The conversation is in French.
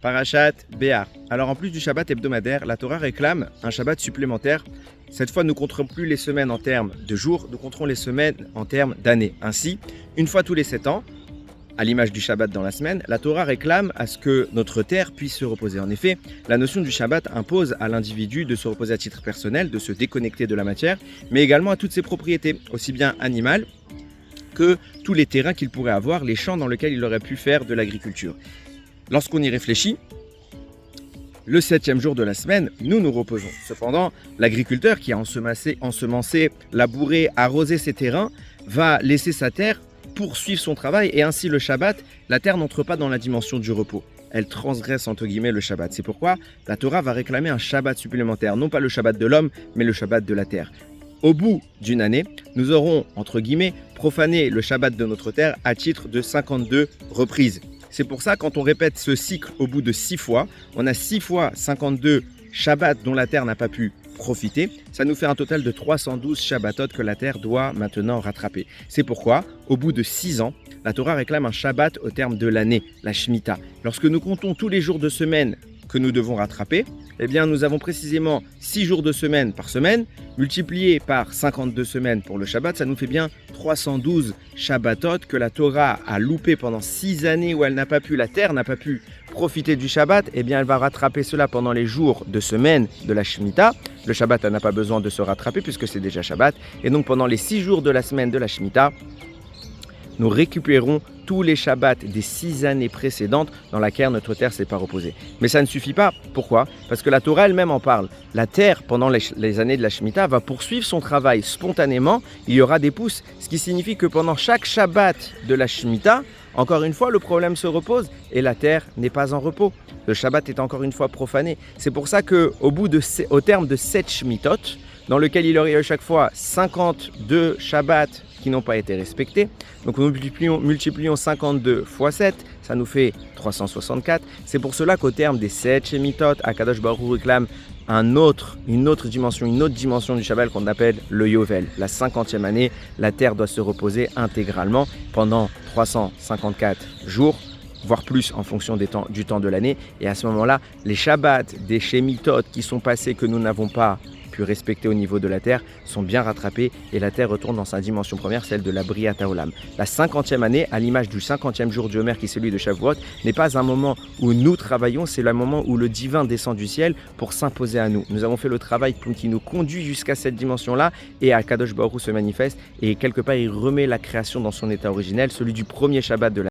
Parashat Béar. Alors en plus du Shabbat hebdomadaire, la Torah réclame un Shabbat supplémentaire. Cette fois, nous ne compterons plus les semaines en termes de jours, nous compterons les semaines en termes d'années. Ainsi, une fois tous les 7 ans, à l'image du Shabbat dans la semaine, la Torah réclame à ce que notre terre puisse se reposer. En effet, la notion du Shabbat impose à l'individu de se reposer à titre personnel, de se déconnecter de la matière, mais également à toutes ses propriétés, aussi bien animales que tous les terrains qu'il pourrait avoir, les champs dans lesquels il aurait pu faire de l'agriculture. Lorsqu'on y réfléchit, le 7e jour de la semaine, nous nous reposons. Cependant, l'agriculteur qui a ensemencé, labouré, arrosé ses terrains, va laisser sa terre poursuivre son travail et ainsi le Shabbat, la terre n'entre pas dans la dimension du repos. Elle transgresse entre guillemets le Shabbat. C'est pourquoi la Torah va réclamer un Shabbat supplémentaire, non pas le Shabbat de l'homme, mais le Shabbat de la terre. Au bout d'une année, nous aurons, entre guillemets, profané le Shabbat de notre terre à titre de 52 reprises. C'est pour ça, quand on répète ce cycle au bout de 6 fois, on a 6 fois 52 Shabbats dont la terre n'a pas pu profiter. Ça nous fait un total de 312 Shabbatot que la terre doit maintenant rattraper. C'est pourquoi, au bout de 6 ans, la Torah réclame un Shabbat au terme de l'année, la Shemitah. Lorsque nous comptons tous les jours de semaine que nous devons rattraper, eh bien nous avons précisément 6 jours de semaine par semaine, multiplié par 52 semaines pour le Shabbat, ça nous fait bien 312 Shabbatot que la Torah a loupé pendant 6 années où la terre n'a pas pu profiter du Shabbat, eh bien elle va rattraper cela pendant les jours de semaine de la Shemitah. Le Shabbat n'a pas besoin de se rattraper puisque c'est déjà Shabbat, et donc pendant les 6 jours de la semaine de la Shemitah, nous récupérons tous les Shabbats des 6 années précédentes dans laquelle notre terre ne s'est pas reposée. Mais ça ne suffit pas. Pourquoi ? Parce que la Torah elle-même en parle. La terre, pendant les années de la Shemitah, va poursuivre son travail spontanément. Il y aura des pousses, ce qui signifie que pendant chaque Shabbat de la Shemitah, encore une fois, le problème se repose et la terre n'est pas en repos. Le Shabbat est encore une fois profané. C'est pour ça qu'au terme de 7 Shemitot, dans lequel il y aurait à chaque fois 52 Shabbats qui n'ont pas été respectés. Donc multiplions 52 fois 7, ça nous fait 364. C'est pour cela qu'au terme des 7 Shemitot, Akadosh Baruch Hu réclame une autre dimension du Shabbat qu'on appelle le Yovel. La 50e année, la terre doit se reposer intégralement pendant 354 jours, voire plus en fonction du temps de l'année. Et à ce moment-là, les Shabbats des Shemitot qui sont passés que nous n'avons pas pu respecter au niveau de la terre sont bien rattrapés et la terre retourne dans sa dimension première, celle de la Briat Haolam. La 50e année, à l'image du 50e jour du Homer qui est celui de Shavuot, n'est pas un moment où nous travaillons, c'est le moment où le divin descend du ciel pour s'imposer à nous. Nous avons fait le travail qui nous conduit jusqu'à cette dimension-là et Akadosh Baruch Hu se manifeste et quelque part il remet la création dans son état originel, celui du premier Shabbat de la